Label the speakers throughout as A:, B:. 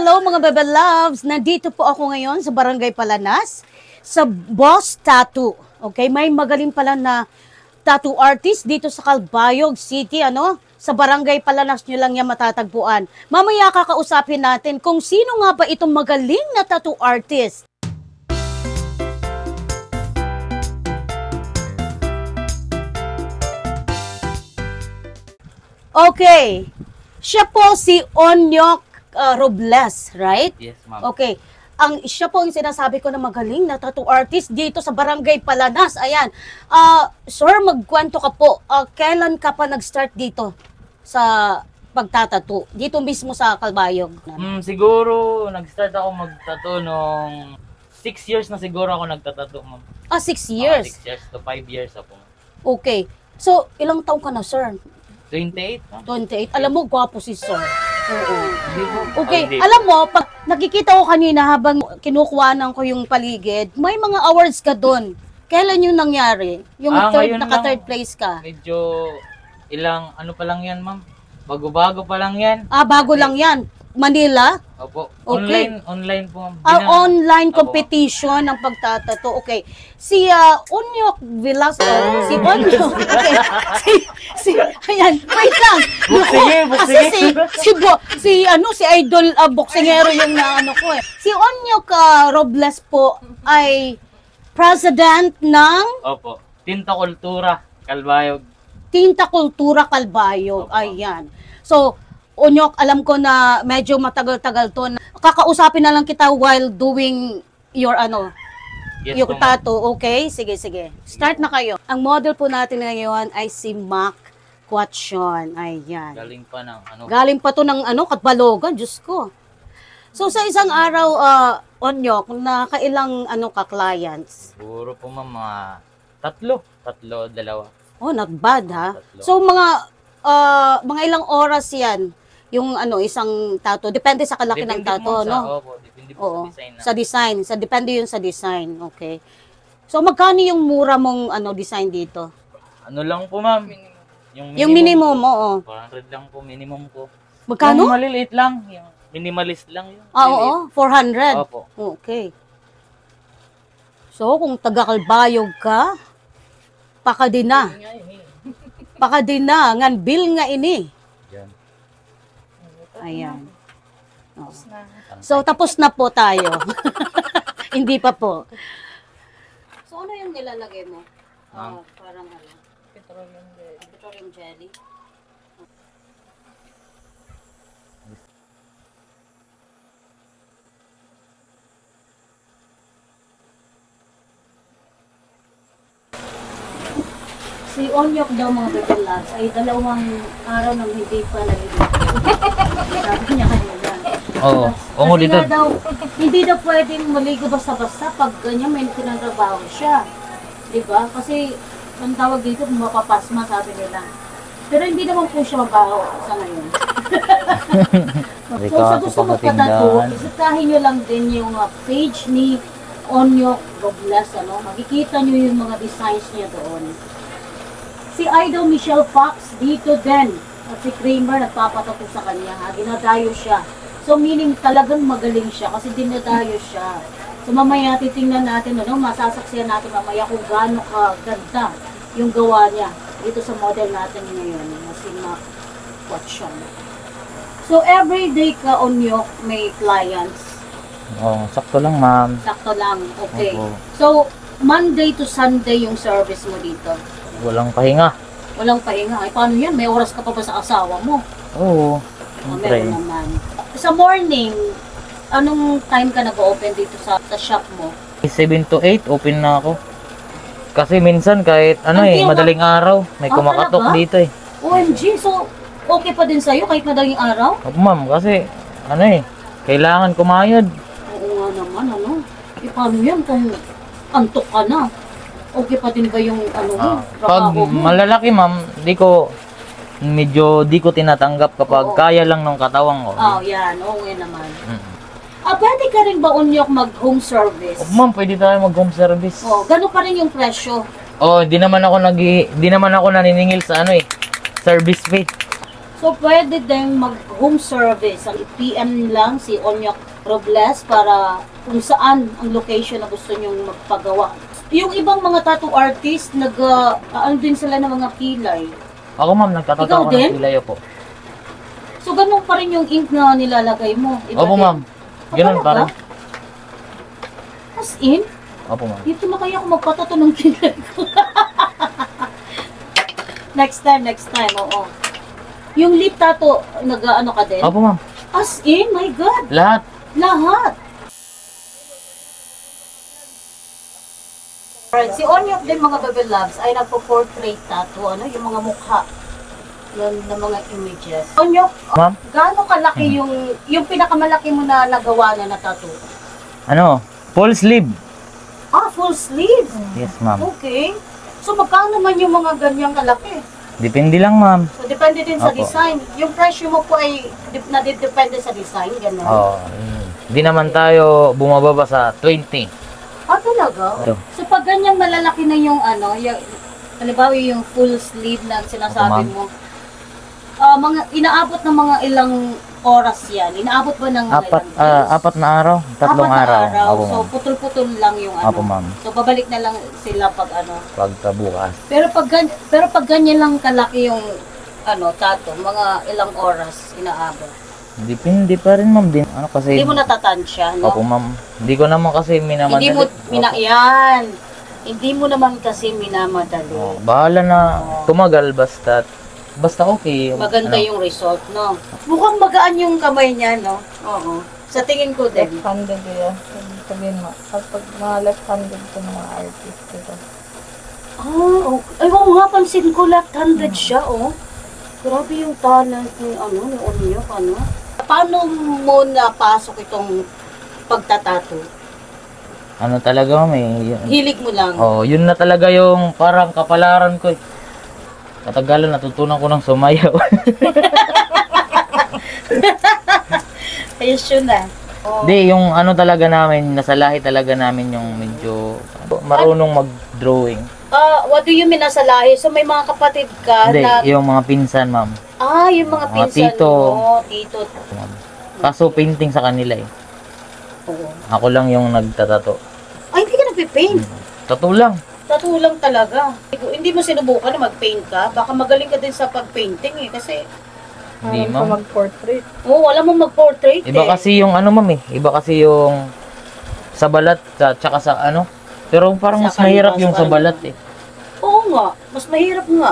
A: hello mga Bebe Loves! Nandito po ako ngayon sa Barangay Palanas, sa Boss Tattoo. Okay, may magaling pala na tattoo artist dito sa Calbayog City, sa Barangay Palanas nyo lang yan matatagpuan. Mamaya kakausapin natin kung sino nga ba itong magaling na tattoo artist. Okay, siya po si Onyok Robles, right?
B: Yes, ma'am.
A: Okay. Siya po yung sinasabi ko na magaling na tattoo artist dito sa Barangay Palanas. Ayan. Sir, magkwento ka po. Kailan ka pa nag-start dito sa pagtatattoo? Dito mismo sa Calbayog?
B: Siguro, nag-start ako mag-tattoo nung 6 years na siguro ako nagtatattoo, ma'am.
A: 6 years?
B: 6 years to 5 years ako.
A: Okay. So, ilang taong ka na, sir?
B: 28, ma'am.
A: 28. Alam mo, gwapo si sir. Oo. Okay,
B: Hindi.
A: alam mo, pag nakikita ko kanina habang kinukuhanan ko yung paligid, may mga awards ka doon. Kailan yung nangyari? Yung naka-third place ka?
B: Medyo ano pa lang yan, ma'am. Bago-bago pa lang yan.
A: Bago lang yan. Manila?
B: Opo.
A: Okay.
B: Online po, ma'am.
A: Online competition ng pagtatato. Okay. Si Onyok Velasco. Si Onyok. Okay. Ayan, wait lang.
B: Boxing.
A: Si idol boxingero yung ko eh. Si Onyok Robles po ay president ng
B: Opo. Tinta Kultura, Calbayog.
A: Tinta Kultura Calbayog.
B: Opo.
A: Ayan. So, Onyok, alam ko na medyo matagal-tagal to. Kakausapin na lang kita while doing your
B: Yes,
A: yung tattoo. Okay? Sige. Start na kayo. Ang model po natin ngayon ay si Mac Quatchon. Ayan. Galing pa to ng Katbalogan. Diyos ko. So, sa isang araw, Onyok, nakailang ka-clients?
B: Siguro po, ma'am, mga tatlo, dalawa.
A: Oh, not bad, ha?
B: Tatlo.
A: So, mga ilang oras yan? Yung isang tattoo. Depende sa kalaki ng tattoo, no?
B: Opo, depende po
A: sa design. Depende yun sa design. Okay. So, magkano yung mura mong design dito?
B: Ano lang po, ma'am?
A: Yung minimum, oo.
B: 400 lang po, minimum ko.
A: Magkano?
B: Yung maliliit lang. Yung minimalist lang yun.
A: Oo. 400?
B: Opo.
A: Okay. So, kung taga-Calbayog ka, pakadina. Pakadina. Ngan bill nga ini. Ayan. Oh. So, tapos na po tayo. Hindi pa po. So, ano yung nilalagay mo? Parang petroleum jelly. Si Onyok daw mga bebelas ay 2 araw nang hindi pa naliligo. Sabi niya kanina.
B: Oo. Oo, dito.
A: Hindi daw pwedeng maligo basta-basta pag ganyan may pinantrabaho siya. Diba? Kasi ang tawag dito mapapasma sabi nila. Pero hindi naman po siya mabaho sa ngayon. So sa gusto magpatato, isitahin nyo lang din yung page ni Onyok Robles. Makikita nyo yung mga designs niya doon. Si Idol Michelle Fox dito din. At si Kramer nagpapatato sa kanya. Dinadayo siya. So meaning talagang magaling siya kasi dinadayo siya. So mamaya titingnan natin, masasaksihan natin mamaya kung gaano kaganda yung gawa niya dito sa model natin ngayon na si Mac Quatchon. So everyday ka Onyok may clients?
B: Sakto lang, ma'am.
A: Sakto lang, okay.
B: Opo.
A: So Monday to Sunday yung service mo dito?
B: Walang pahinga.
A: Walang pahinga. Ay, paano yan? May oras ka pa ba sa asawa mo?
B: Oo.
A: Meron naman. Sa morning, anong time ka nag-open dito sa shop mo?
B: 7 to 8, open na ako. Kasi minsan kahit madaling araw, may kumakatok
A: talaga?
B: dito eh.
A: OMG, so okay pa din sa'yo kahit madaling araw?
B: Opo, ma'am, kasi kailangan kumayod.
A: Oo nga naman, paano yan kung antok ka na? Okay pa din ba yung
B: pag
A: trabaho mo?
B: malalaki, ma'am, di ko tinatanggap kapag kaya lang ng katawan ko.
A: Yan. Okay naman. Pwede ka rin ba Onyok mag-home service?
B: Ma'am, pwede tayo mag-home service.
A: Gano'n pa rin yung presyo?
B: Di naman ako naniningil sa service fee.
A: So, pwede din mag-home service. Ang PM lang si Onyok Robles para kung saan ang location na gusto nyong magpagawa. Yung ibang mga tattoo artist, ano din sila ng mga kilay.
B: Ako ma'am, nagtatato
A: Ikaw
B: ako
A: din?
B: ng kilay po.
A: So, ganun pa rin yung ink na nilalagay mo. Iba
B: Opo
A: din.
B: ma'am. Ganun
A: Talaga?
B: parang.
A: As in?
B: Opo ma'am.
A: Dito na kaya ako magpatato ng kilay ko. next time, oo. Yung lip tattoo, nag-ano ka din?
B: Opo ma'am.
A: As in? My God!
B: Lahat.
A: Lahat! Alright, si Onyok din mga baby loves ay nagpo-portrait tattoo, ano, yung mga mukha ng mga images. Onyok,
B: Ma'am?
A: gaano kalaki yung pinakamalaki mo na nagawa na tattoo?
B: Ano? Full sleeve.
A: Ah, full sleeve?
B: Yes ma'am.
A: Okay. So, magkano man yung mga ganyang kalaki?
B: Depende lang ma'am.
A: So, depende din sa
B: Opo.
A: design. Yung presyo mo po ay nadidepende sa design, gano'n?
B: Oo. Hindi naman tayo bumababa sa 20.
A: Ah, talaga?
B: Ito.
A: So, pag ganyang malalaki na yung ano, yung, halimbawa yung full sleeve na sinasabi
B: Opo,
A: mo, mga inaabot ng mga ilang oras yan? Inaabot ba ng mga ilang days?
B: Apat na araw. Tatlong
A: Apat na
B: araw. Opo
A: So,
B: ma'am.
A: putol-putol lang yung ano.
B: Opo ma'am.
A: So, babalik na lang sila pag ano.
B: Pagkabukas.
A: Pero pag ganyan lang kalaki yung ano, tato, mga ilang oras inaabot.
B: Depende pa rin ma'am din. Ano kasi?
A: Hindi mo natatansya, no?
B: Opo ma'am. Hindi ko naman kasi minamadali.
A: Hindi mo,
B: Opo.
A: yan. Hindi mo naman kasi minamadali.
B: Oh, bahala na tumagal basta okay.
A: Maganda yung result, no? Mukhang magaan yung kamay niya, no? Oo. Sa tingin ko din.
C: Left-handed yun. Sabihin mo, kapag mga left-handed ko ng mga artist dito.
A: Ah, okay. Ay, oo nga, pansin ko left-handed siya, oh. Grabe yung talent ni, ni Onyok, ano? Paano mo napasok itong pagtatato?
B: Ano talaga ma'am eh.
A: Hilig mo lang?
B: Oh, yun na talaga yung parang kapalaran ko eh. Katagalan natutunan ko ng sumayaw.
A: Ayos yun na. Oh.
B: Hindi, yung ano talaga namin, nasa lahi talaga namin yung medyo marunong mag-drawing.
A: What do you mean nasa lahi? So may mga kapatid ka
B: Hindi,
A: na...
B: yung mga pinsan ma'am.
A: Yung mga
B: Mga
A: pinsan
B: tito.
A: mo. Tito.
B: Ma'am. Kaso painting sa kanila eh.
A: Oo.
B: Ako lang yung nagtatato.
A: Ay, hindi ka nagpipaint.
B: Tattoo lang.
A: Tattoo lang talaga. Hindi mo sinubukan na mag-paint ka. Baka magaling ka din sa pag-painting eh. Kasi,
B: Hindi
C: Alam ko
B: ma'am.
C: mag-portrait.
A: wala mong mag-portrait
B: Iba kasi yung ano ma'am eh. Iba kasi yung sa balat tsaka sa ano. Pero parang
A: Sa
B: mas mahirap
A: canvas,
B: yung sa
A: parang-
B: balat eh.
A: Oo nga. Mas mahirap nga.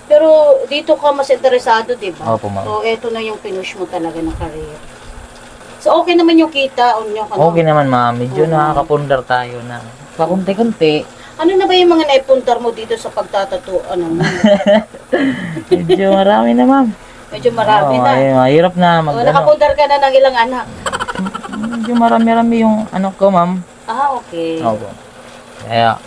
A: Pero dito ka mas interesado, di ba?
B: Opo ma'am.
A: So, eto na yung pinush mo talaga ng career. So, okay naman yung kita.
B: Okay naman ma'am. Medyo
A: Oo.
B: nakakapundar tayo na. Pakunti-kunti.
A: Ano na ba yung mga naipundar mo dito sa pagtatato?
B: Medyo marami na ma'am.
A: Medyo marami
B: Oo,
A: na.
B: mahirap na mag ano.
A: Nakapundar ka na ng ilang anak.
B: Medyo marami-rami yung ano ko ma'am.
A: Okay.
B: Opo. Kaya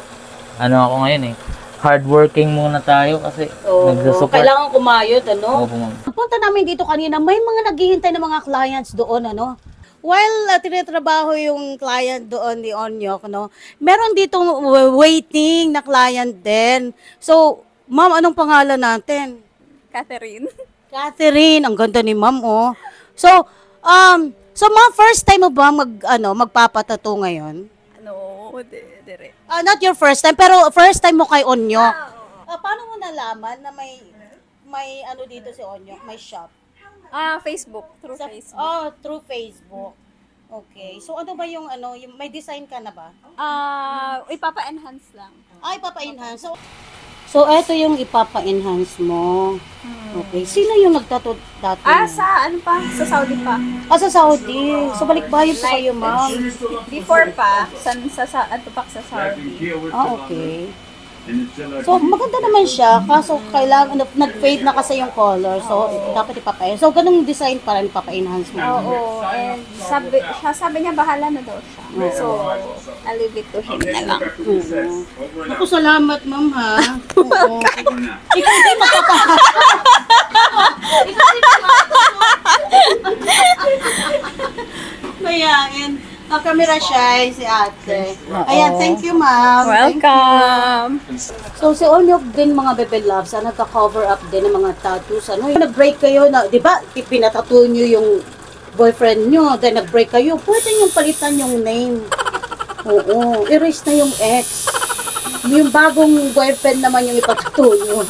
B: ano ako ngayon eh. Hardworking muna tayo kasi
A: Oo,
B: nagsusupport.
A: kailangan kumayod,
B: Opo ma'am.
A: Punta namin dito kanina, may mga naghihintay ng mga clients doon, While tinitrabaho yung client doon ni Onyok, meron ditong waiting na client din. So, ma'am, anong pangalan natin?
C: Catherine.
A: Catherine, ang ganda ni ma'am, oh. So, ma'am, first time mo ba magpapatato ngayon?
C: Dire.
A: Not your first time, pero first time mo kay Onyok. Paano mo nalaman na may dito si Onyok, may shop?
C: Facebook. Through Facebook.
A: Through Facebook. Okay. So, ano ba yung may design ka na ba?
C: Ipapa-enhance lang.
A: Ipapa-enhance. So, eto yung ipapa-enhance mo. Okay. Sino yung nagtato dati?
C: Sa Saudi pa.
A: Sa Saudi. So, balikbayan po kayo, ma'am.
C: Before pa, Tupac sa Saudi.
A: Okay. So, maganda naman siya. Kaso, kailangan, nag-fade na kasi yung color. So, dapat ipapa-enhance. So, ganung design pa rin ipapa-enhance mo.
C: Oo. And sabi niya, bahala na daw siya. So, I'll leave it to him na lang.
A: Ako, salamat, ma'am, ha? Oo. Ikaw din makapahal. Ikaw din makapahal. Mayain.
D: Camera shy si ate. Ayan, thank you, ma'am.
C: Welcome!
A: So, si Onyok din, mga bebe loves, nagka-cover up din ng mga tattoos. Ano, yung nag-break kayo, na, di ba, pinatattoo nyo yung boyfriend nyo, then nag-break kayo, pwede nyo palitan yung name. Oo, erase na yung ex. Yung bagong boyfriend naman yung ipatattoo nyo.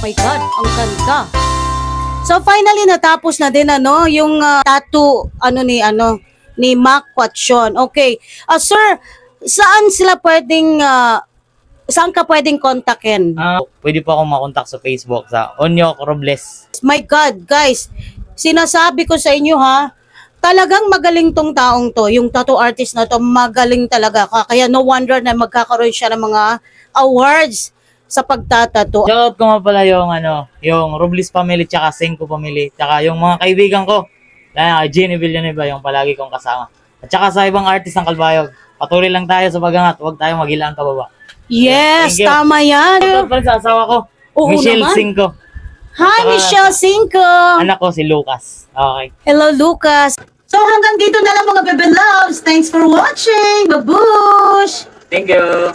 A: My God, ang ganda. So finally natapos na din yung tattoo ni Mac Quachon. Okay. Sir, saan ka pwedeng kontakin?
B: Pwede po akong makontak sa Facebook sa Onyok Robles.
A: My God, guys, sinasabi ko sa inyo talagang magaling tong taong to. Yung tattoo artist na to, magaling talaga. Kaya no wonder na magkakaroon siya ng mga awards sa pagtatato.
B: Shoutout ko nga pala yung Robles family tsaka Senko family tsaka yung mga kaibigan ko. Kay Jenny Villanueva yung palagi kong kasama. At tsaka sa ibang artist ng Kalbayog. Patuloy lang tayo sa pagangat, huwag tayong maghilaan pababa.
A: Yes,
B: Thank you.
A: tama yan.
B: Shoutout pala sa asawa ko,
A: Oo
B: Michelle
A: naman.
B: Senko.
A: Hi, Michelle Cinco.
B: Anak ko si Lucas. Okay.
A: Hello, Lucas.
D: So hanggang dito na lang mga bebe loves. Thanks for watching. Babush!
B: Thank you.